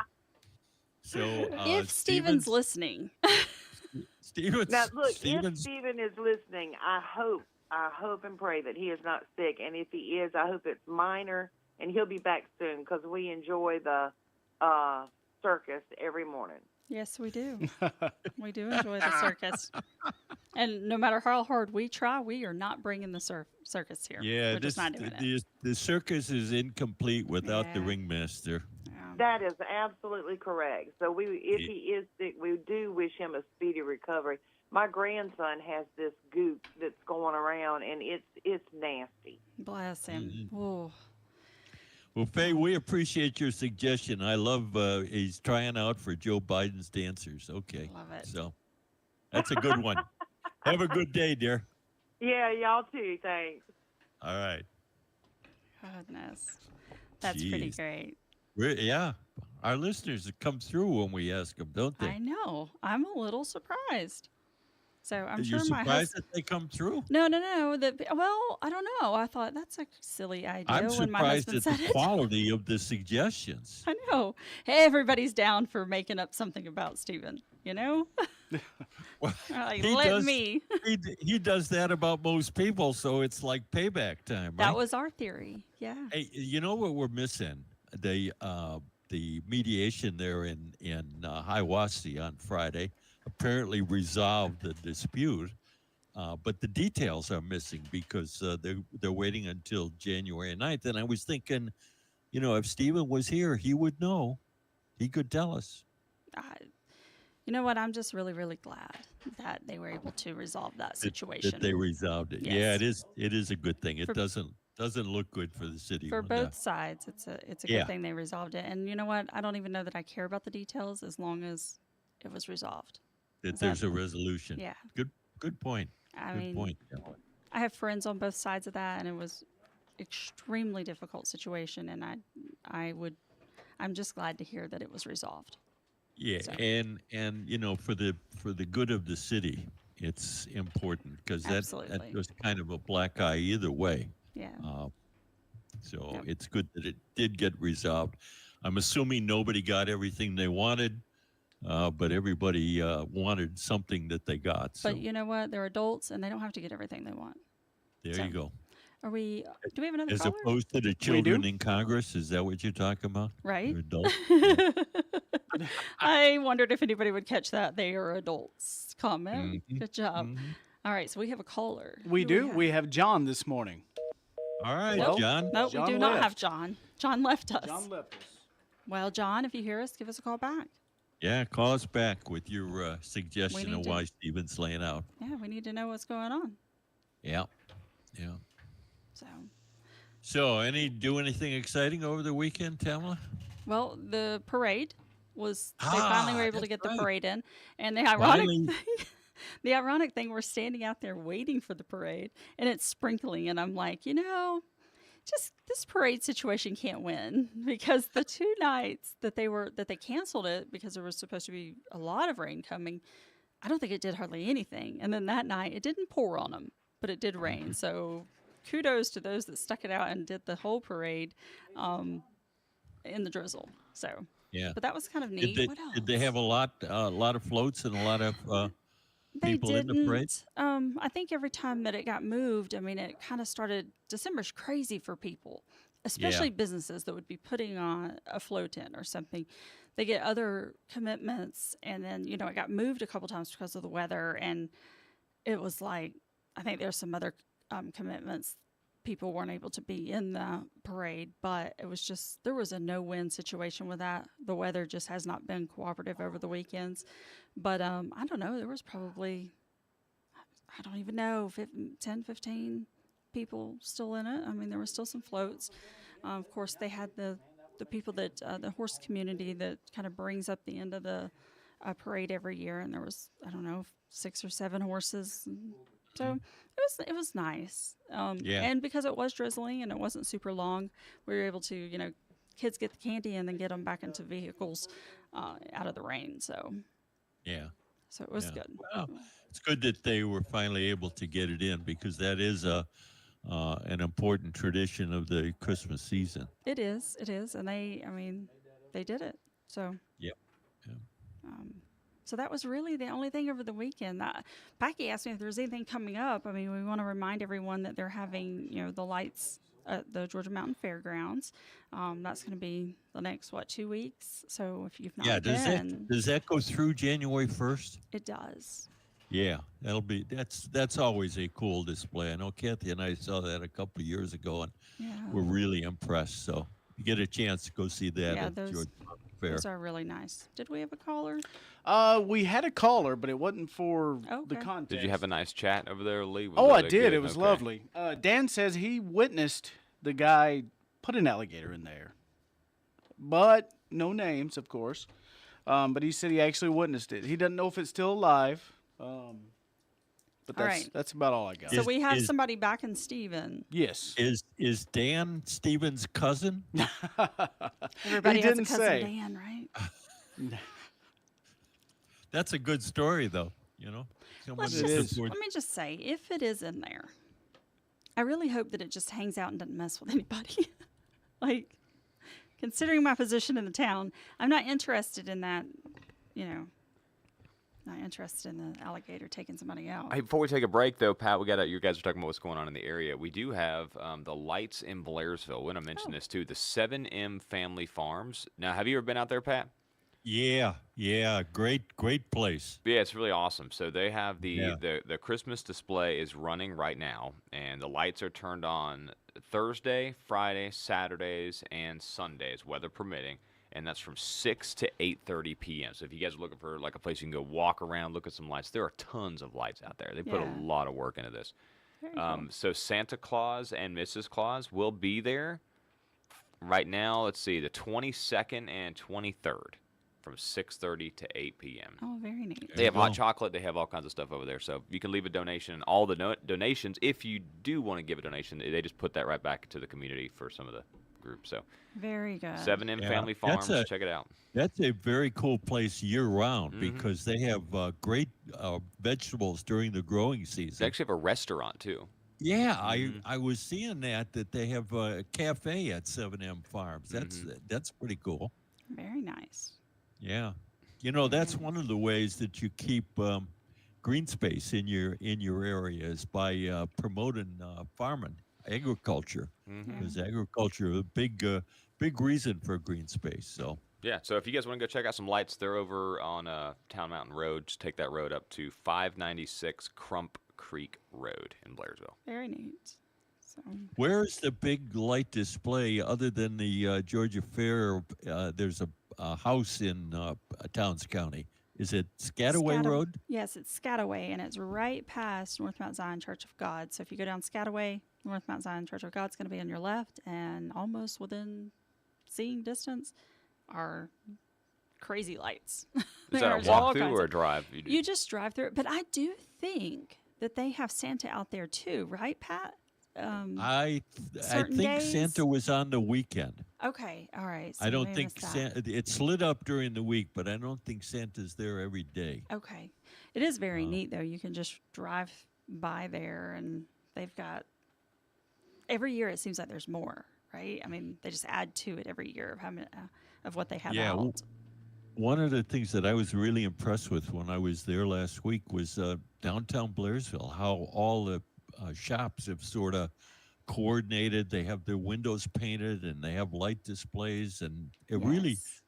So if Stephen's listening, now look, if Stephen is listening, I hope and pray that he is not sick, and if he is, I hope it's minor, and he'll be back soon because we enjoy the circus every morning. Yes, we do. We do enjoy the circus. And no matter how hard we try, we are not bringing the circus here. Yeah, we're just not doing it. The circus is incomplete without the ringmaster. That is absolutely correct. So if he is sick, we do wish him a speedy recovery. My grandson has this goop that's going around, and it's nasty. Bless him. Mm-hmm. Oh. Well, Faye, we appreciate your suggestion. I love he's trying out for Joe Biden's dancers. Okay. Love it. So that's a good one. Have a good day, dear. Yeah, y'all too. Thanks. All right. Goodness. That's pretty great. Yeah. Our listeners come through when we ask them, don't they? I know. I'm a little surprised. So I'm You're sure my surprised that they come through? No. Well, I don't know. I thought that's a silly idea I'm when my surprised husband at said the it. quality of the suggestions. I know. Hey, everybody's down for making up something about Stephen, you know? Like, me. He does that about most people, so it's like payback time, right? That was our theory. Yeah. Hey, you know what we're missing? The mediation there in Hiawassee on Friday apparently resolved the dispute, but the details are missing because they're waiting until January 9th. And I was thinking, if Stephen was here, he would know. He could tell us. You know what? I'm just really, really glad that they were able to resolve that situation. That they resolved it. Yes. Yeah, it is a good thing. It doesn't look good for the city. For both sides, it's a good thing they resolved it. And you know what? I don't even know that I care about the details as long as it was resolved. There's a resolution. Yeah. Good point. Good point. I have friends on both sides of that, and it was extremely difficult situation. And I'm just glad to hear that it was resolved. Yeah, So. and for the good of the city, it's important because that was kind of a black eye either way. Yeah. So it's good that it did get resolved. I'm assuming nobody got everything they wanted, but everybody wanted something that they got. So But you know what? They're adults, and they don't have to get everything they want. there you go. Are we? Do we have another As caller? opposed to the children in Congress, is that what you're talking about? Right. Or adults? I wondered if anybody would catch that. They are adults comment. Mhm. Good job. All right, so we have a caller. We Who do. We have John this morning. All right, Nope. John. No, we John do not left. have John. John left us. John left us. Well, John, if you hear us, give us a call back. Yeah, call us back with your suggestion need of to- why Steven's laying out. Yeah, we need to know what's going on. Yeah, yeah. So, So, do anything exciting over the weekend, Tamala? well, the parade was. They Ah, finally were able to that's get the right. parade in, and the ironic Finally. thing. The ironic thing, we're standing out there waiting for the parade, and it's sprinkling, and I'm like, just this parade situation can't win because the 2 nights that they canceled it because there was supposed to be a lot of rain coming, I don't think it did hardly anything. And then that night, it didn't pour on them, but it did rain. So kudos to those that stuck it out and did the whole parade in the drizzle. So Yeah. but that was kind of neat. What else? Did they have a lot of floats and a lot of They people in the parade? didn't. I think every time that it got moved, I mean, it kind of started. December's crazy for people, especially businesses that would be putting on a float in or something. They get other commitments, and then it got moved a couple times because of the weather, and it was like I think there's some other commitments. People weren't able to be in the parade, but it was just there was a no-win situation with that. The weather just has not been cooperative over the weekends. But I don't know. There was probably, I don't even know, 10, 15 people still in it. I mean, there were still some floats. Of course, they had the people that the horse community that kind of brings up the end of the parade every year, and there was, I don't know, 6 or 7 horses. So it was nice. And because it was drizzling and it wasn't super long, we were able to, kids get the candy and then get them back into vehicles out of the rain. So so it was good. Well, it's good that they were finally able to get it in because that is an important tradition of the Christmas season. It is, and they did it. So Yep. So that was really the only thing over the weekend. Packy asked me if there's anything coming up. I mean, we want to remind everyone that they're having, the lights at the Georgia Mountain Fairgrounds. That's going to be the next 2 weeks. So if you've not been, does that go through January 1st? it does. Yeah, that's always a cool display. I know Kathy and I saw that a couple of years ago, and we're really impressed. So you get a chance to go see that at those, Georgia Mountain Fair. Those are really nice. Did we have a caller? We had a caller, but it wasn't for the Okay. contest. Did you have a nice chat over there, Lee? Oh, I that did. good? It was Okay. lovely. Dan says he witnessed the guy put an alligator in there, but no names, of course. But he said he actually witnessed it. He doesn't know if it's still alive. But All right. that's about all I got. So we have somebody back in Stephen. Yes. Is Dan Stevens' cousin? Everybody He has a didn't cousin say. Dan, right? That's a good story, though. Someone Let that supports- me just say, if it is in there, I really hope that it just hangs out and doesn't mess with anybody. Like, considering my position in the town, I'm not interested in that, not interested in the alligator taking somebody out. Hey, before we take a break, though, Pat, you guys are talking about what's going on in the area. We do have the lights in Blairsville. We're going to mention this, too, the 7M Family Farms. Now, have you ever been out there, Pat? Yeah, great place. Yeah, it's really awesome. So they have the Christmas display is running right now, and the lights are turned on Thursday, Friday, Saturdays, and Sundays, weather permitting. And that's from 6 to 8:30 p.m. So if you guys are looking for like a place you can go walk around, look at some lights, there are tons of lights out there. They put a lot of work into this. So Santa Claus and Mrs. Claus will be there right now. Let's see, the 22nd and 23rd from 6:30 to 8 p.m. Oh, very neat. They have hot chocolate. They have all kinds of stuff over there. So you can leave a donation. All the donations, if you do want to give a donation, they just put that right back to the community for some of the groups. So very good. 7M Family Farms. Check it out. That's a very cool place year-round because they have great vegetables during the growing season. They actually have a restaurant, too. Yeah, I was seeing that they have a cafe at 7M Farms. That's pretty cool. Very nice. Yeah, that's one of the ways that you keep green space in your area is by promoting farming agriculture, because agriculture is a big reason for green space. So yeah, so if you guys want to go check out some lights, they're over on Town Mountain Road. Just take that road up to 596 Crump Creek Road in Blairsville. Very neat. So. Where is the big light display other than the Georgia Fair? There's a house in Towns County. Is it Skagway Road? Yes, it's Skagway, and it's right past North Mount Zion Church of God. So if you go down Skagway, North Mount Zion Church of God's going to be on your left, and almost within seeing distance are crazy lights. Is that a walk-through or a drive? You just drive through it. But I do think that they have Santa out there too, right, Pat? I think days? Santa was on the weekend. Okay, all right. So I don't think it's lit up during the week, but I don't think Santa's there every day. Okay. It is very neat, though. You can just drive by there, and they've got every year it seems like there's more, right? I mean, they just add to it every year of how many, of what they have out. One of the things that I was really impressed with when I was there last week was downtown Blairsville, how all the shops have sort of coordinated. They have their windows painted and they have light displays, and it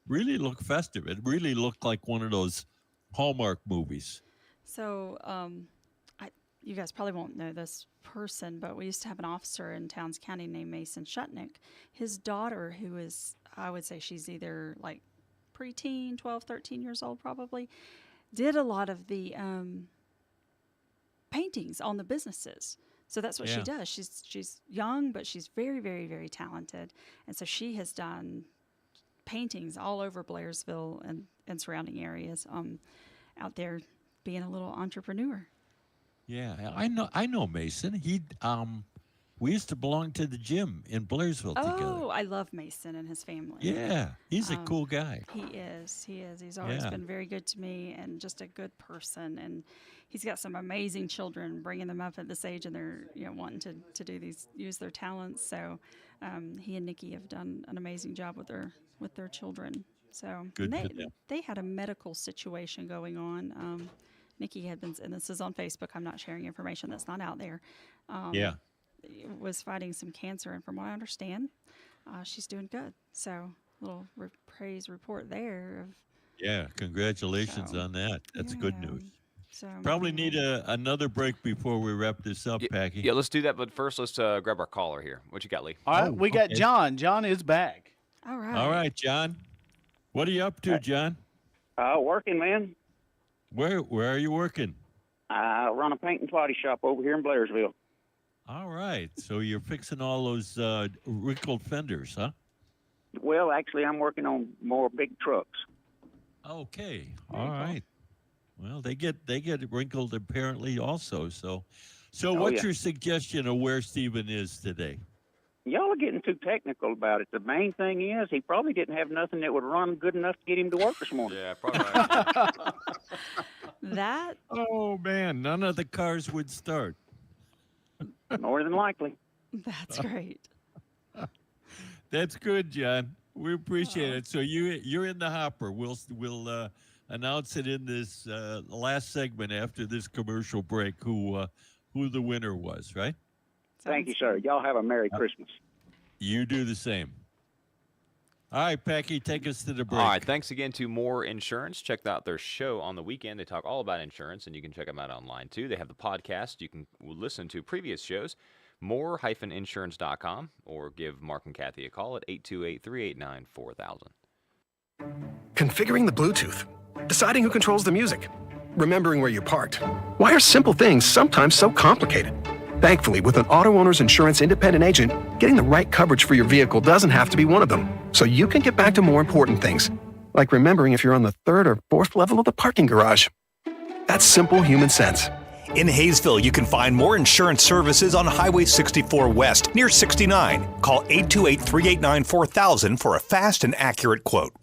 really looked festive. It really looked like one of those Hallmark movies. So you guys probably won't know this person, but we used to have an officer in Towns County named Mason Shnick. His daughter, who is, I would say she's either like preteen, 12, 13 years old probably, did a lot of the paintings on the businesses. So that's what she does. She's young, but she's very, very, very talented. And so she has done paintings all over Blairsville and surrounding areas, out there being a little entrepreneur. Yeah, I know Mason. He we used to belong to the gym in Blairsville together. Oh, I love Mason and his family. Yeah, he's a cool guy. He is. He's always been very good to me and just a good person. And he's got some amazing children, bringing them up at this age, and they're wanting to do use their talents. So he and Nikki have done an amazing job with their children. So good they had a medical situation going on. Nikki had been, and this is on Facebook, I'm not sharing information that's not out there. Was fighting some cancer, and from what I understand, she's doing good. So little praise report there. Congratulations on that. That's good news. So probably need another break before we wrap this up, Packy. Yeah, let's do that. But first, let's grab our caller here. What you got, Lee? All right, we got John. John is back. All right. All right, John. What are you up to, John? Working, man. Where are you working? I run a paint and body shop over here in Blairsville. All right. So you're fixing all those wrinkled fenders, huh? Well, actually, I'm working on more big trucks. Okay. All right. Well, they get wrinkled apparently also. So what's your suggestion of where Stephen is today? Y'all are getting too technical about it. The main thing is he probably didn't have nothing that would run good enough to get him to work this morning. Yeah, probably right. That? Oh, man. None of the cars would start. More than likely. That's great. That's good, John. We appreciate it. So you're in the hopper. We'll announce it in this last segment after this commercial break who the winner was, right? Thank you, sir. Y'all have a Merry Christmas. You do the same. All right, Packy, take us to the break. All right, thanks again to More Insurance. Check out their show on the weekend. They talk all about insurance, and you can check them out online, too. They have the podcast. You can listen to previous shows, more-insurance.com, or give Mark and Kathy a call at 828-389-4000. Configuring the Bluetooth, deciding who controls the music, remembering where you parked. Why are simple things sometimes so complicated? Thankfully, with an auto owner's insurance independent agent, getting the right coverage for your vehicle doesn't have to be one of them. So you can get back to more important things, like remembering if you're on the 3rd or 4th level of the parking garage. That's simple human sense. In Hayesville, you can find More Insurance services on Highway 64 West, near 69. Call 828-389-4000 for a fast and accurate quote.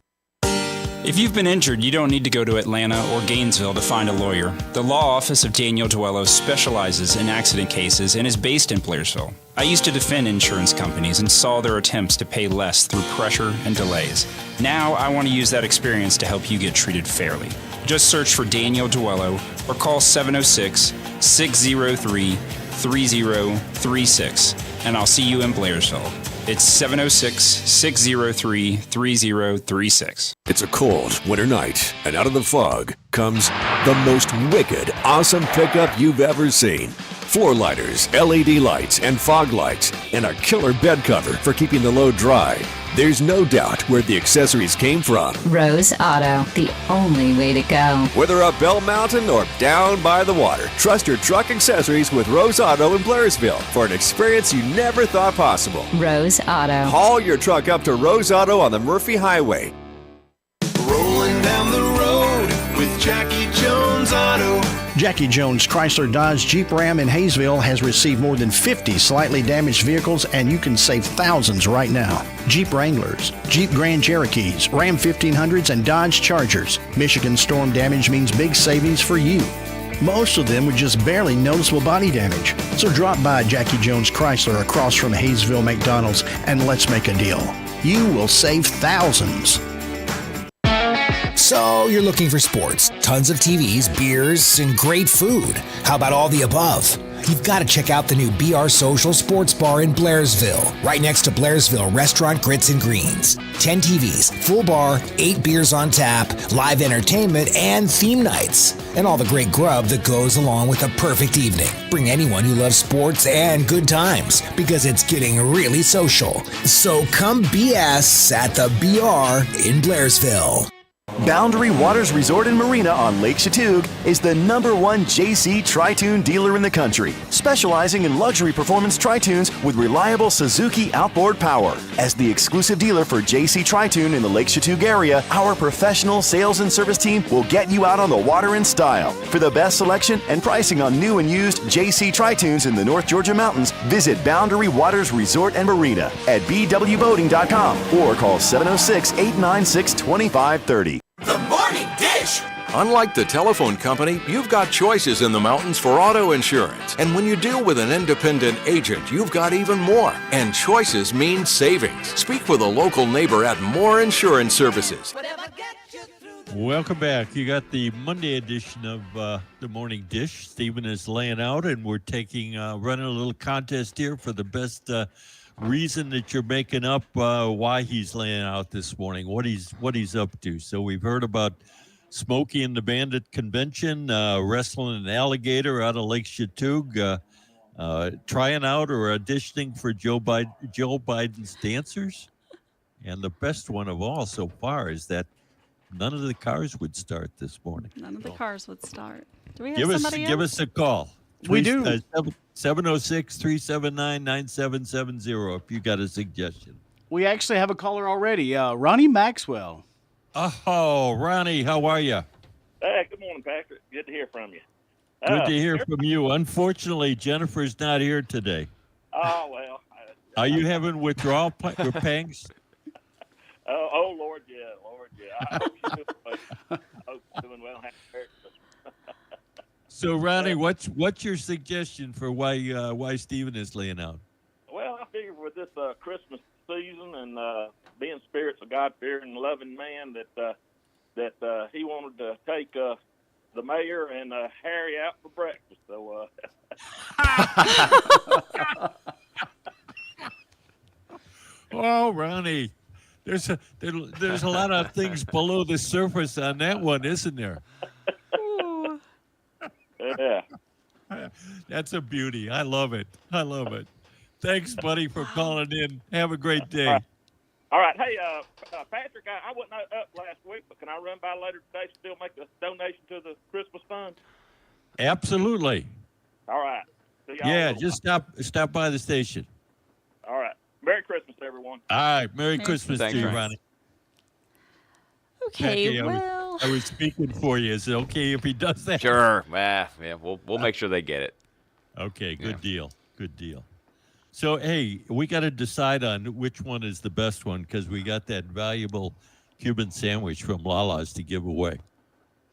If you've been injured, you don't need to go to Atlanta or Gainesville to find a lawyer. The law office of Daniel Duello specializes in accident cases and is based in Blairsville. I used to defend insurance companies and saw their attempts to pay less through pressure and delays. Now I want to use that experience to help you get treated fairly. Just search for Daniel Duello or call 706-603-3036. and I'll see you in Blairsville. It's 706-603-3036. It's a cold winter night, and out of the fog comes the most wicked, awesome pickup you've ever seen. Floor lighters, LED lights, and fog lights, and a killer bed cover for keeping the load dry. There's no doubt where the accessories came from. Rose Auto, the only way to go. Whether up Bell Mountain or down by the water, trust your truck accessories with Rose Auto in Blairsville for an experience you never thought possible. Rose Auto. Haul your truck up to Rose Auto on the Murphy Highway. Rolling down the road with Jackie Jones Auto. Jackie Jones Chrysler Dodge Jeep Ram in Hayesville has received more than 50 slightly damaged vehicles, and you can save thousands right now. Jeep Wranglers, Jeep Grand Cherokees, Ram 1500s, and Dodge Chargers. Michigan storm damage means big savings for you. Most of them with just barely noticeable body damage. So drop by Jackie Jones Chrysler across from Hayesville McDonald's and let's make a deal. You will save thousands. So you're looking for sports, tons of TVs, beers, and great food. How about all the above? You've got to check out the new BR Social Sports Bar in Blairsville, right next to Blairsville Restaurant Grits and Greens. 10 TVs, full bar, 8 beers on tap, live entertainment, and theme nights. And all the great grub that goes along with a perfect evening. Bring anyone who loves sports and good times, because it's getting really social. So come BS at the BR in Blairsville. Boundary Waters Resort and Marina on Lake Chatuge is the #1 JC Tri-Tune dealer in the country, specializing in luxury performance tri-tunes with reliable Suzuki outboard power. As the exclusive dealer for JC Tri-Tune in the Lake Chatuge area, our professional sales and service team will get you out on the water in style. For the best selection and pricing on new and used JC Tri-Tunes in the North Georgia mountains, visit Boundary Waters Resort and Marina at bwboating.com or call 706-896-2530. The Morning Dish. Unlike the telephone company, you've got choices in the mountains for auto insurance. And when you deal with an independent agent, you've got even more. And choices mean savings. Speak with a local neighbor at Moore Insurance Services. Welcome back. You got the Monday edition of the Morning Dish. Stephen is laying out, and we're running a little contest here for the best reason that you're making up why he's laying out this morning, what he's up to. So we've heard about Smokey and the Bandit Convention, wrestling an alligator out of Lake Chatuge, trying out or auditioning for Joe Biden's dancers. And the best one of all so far is that none of the cars would start this morning. None of the cars would start. Do we have Give somebody else? Give us a call. We do. 706-379-9770 if you got a suggestion. We actually have a caller already, Ronnie Maxwell. Oh, Ronnie, how are you? Hey, good morning, Patrick. Good to hear from you. Good to hear from you. Unfortunately, Jennifer's not here today. Oh, well. Are you having withdrawal pangs? Oh, Lord, yeah. I hope you're doing well. Happy Christmas. So, Ronnie, what's your suggestion for why Stephen is laying out? Well, I figure with this Christmas season and being spirits of God-fearing, loving man, that he wanted to take the mayor and Harry out for breakfast. So, oh, Ronnie, there's a lot of things below the surface on that one, isn't there? Yeah. That's a beauty. I love it. Thanks, buddy, for calling in. Have a great day. All right. Hey, Patrick, I wasn't up last week, but can I run by later today, still make a donation to the Christmas fund? Absolutely. All right. Yeah, just stop by the station. All right. Merry Christmas, everyone. All right. Merry Christmas to you, Ronnie. Okay, Jackie, well. I was speaking for you. Is it okay if he does that? Sure. Yeah, we'll make sure they get it. Okay, good deal. So, hey, we got to decide on which one is the best one because we got that valuable Cuban sandwich from Lala's to give away.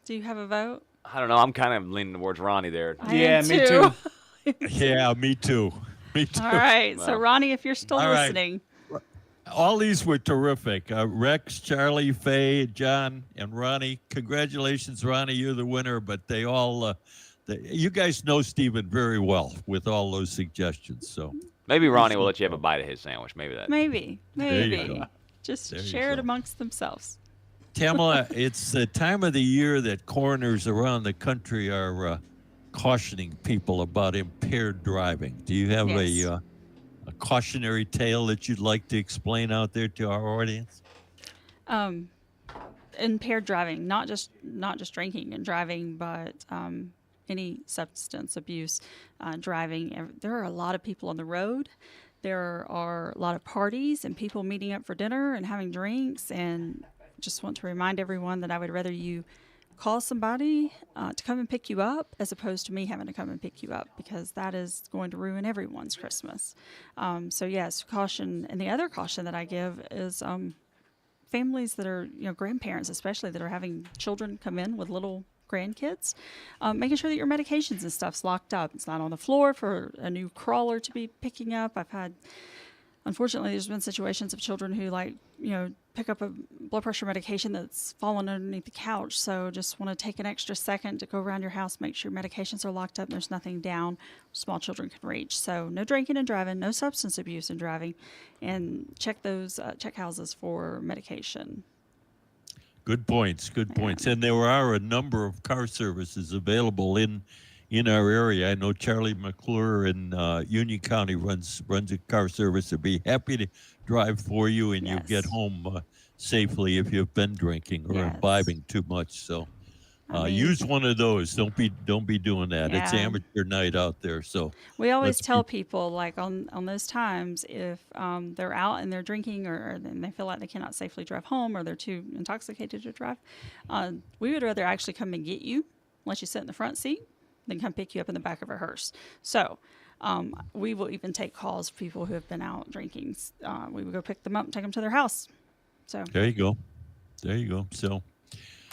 Do you have a vote? I don't know. I'm kind of leaning towards Ronnie there. Me too. Yeah, me too. All right. So, Ronnie, if you're still listening. All these were terrific. Rex, Charlie, Fay, John, and Ronnie. Congratulations, Ronnie. You're the winner. But they all, you guys know Stephen very well with all those suggestions. So Maybe Ronnie will let you have a bite of his sandwich. Maybe. There you go. Just There you share it go. amongst themselves. Tamala, it's the time of the year that coroners around the country are cautioning people about impaired driving. Do you have a cautionary tale that you'd like to explain out there to our audience? Impaired driving, not just drinking and driving, but any substance abuse driving. There are a lot of people on the road. There are a lot of parties and people meeting up for dinner and having drinks, and just want to remind everyone that I would rather you call somebody to come and pick you up as opposed to me having to come and pick you up, because that is going to ruin everyone's Christmas. So yes, caution. And the other caution that I give is families that are, grandparents especially, that are having children come in with little grandkids, making sure that your medications and stuff's locked up. It's not on the floor for a new crawler to be picking up. Unfortunately, there's been situations of children who pick up a blood pressure medication that's fallen underneath the couch. So just want to take an extra second to go around your house, make sure medications are locked up and there's nothing down small children can reach. So no drinking and driving, no substance abuse and driving, and check those check houses for medication. Good points. And there are a number of car services available in our area. I know Charlie McClure in Union County runs a car service. They'd be happy to drive for you, and you get home safely if you've been drinking or imbibing too much. So use one of those. Don't be doing that. It's amateur night out there. So we always tell people, like on those times, if they're out and they're drinking or they feel like they cannot safely drive home or they're too intoxicated to drive, we would rather actually come and get you, let you sit in the front seat, then come pick you up in the back of a hearse. So we will even take calls for people who have been out drinking. We would go pick them up and take them to their house. So there you go. So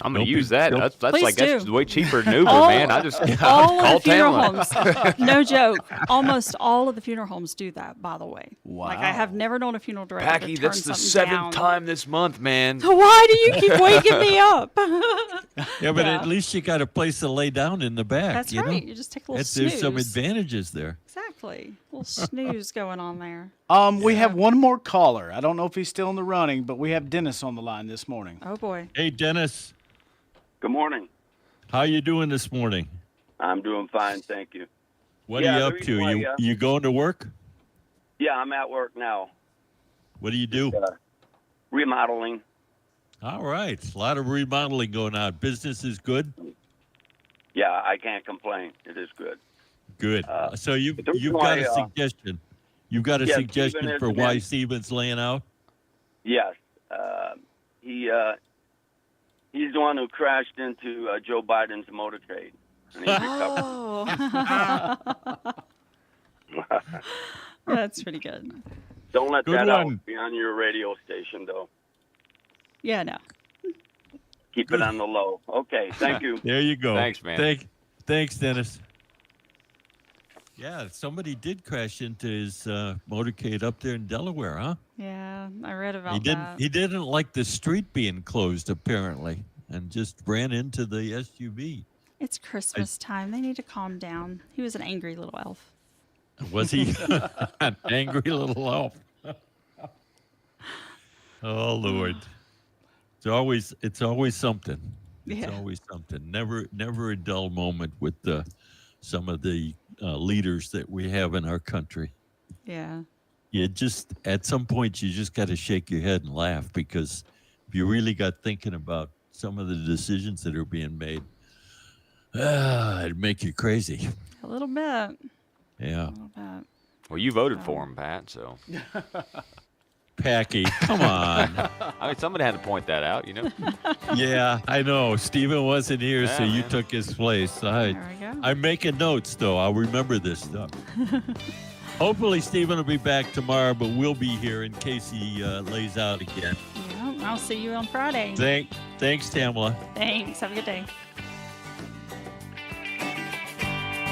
I'm going to use that. That's way cheaper than Uber, all, man. I just all call of the funeral Tamla. homes. No joke. Almost all of the funeral homes do that, by the way. Wow. Like, I have never known a funeral director Packy, to turn that's the something 7th down. time this month, man. Why do you keep waking me up? Yeah, but at least you got a place to lay down in the back. That's you right. know? You just take a little snooze. There's some advantages there. Exactly. A little snooze going on there. We have one more caller. I don't know if he's still in the running, but we have Dennis on the line this morning. Oh, boy. Hey, Dennis. Good morning. How you doing this morning? I'm doing fine, thank you. What are you up to? You going to work? Yeah, I'm at work now. What do you do? Remodeling. All right. A lot of remodeling going on. Business is good? Yeah, I can't complain. It is good. Good. So you've got a suggestion. You've got a suggestion Stephen for why Stephen's laying out? Yes. He's the one who crashed into Joe Biden's motorcade. And he's recovered. That's pretty good. Don't let Good that one. out be on your radio station, though. Yeah, no. Keep it on the low. Okay, thank you. There you go. Thanks, man. Thanks, Dennis. Yeah, somebody did crash into his motorcade up there in Delaware, huh? Yeah, I read about that. He didn't like the street being closed, apparently, and just ran into the SUV. It's Christmas time. They need to calm down. He was an angry little elf. Was he an angry little elf? Oh, Lord. It's always something. It's always something. Never a dull moment with some of the leaders that we have in our country. Yeah. You just, at some point, you just got to shake your head and laugh, because if you really got thinking about some of the decisions that are being made, it'd make you crazy. A little bit. Yeah. A little bit. Well, you voted for him, Pat, so. Packy, come on. I mean, somebody had to point that out, you know? Yeah, I know. Stephen wasn't here, so you man. took his place. There we go. I'm making notes, though. I'll remember this stuff. Hopefully, Stephen will be back tomorrow, but we'll be here in case he lays out again. Yeah, I'll see you on Friday. Thanks, Tamala. Thanks. Have a good day.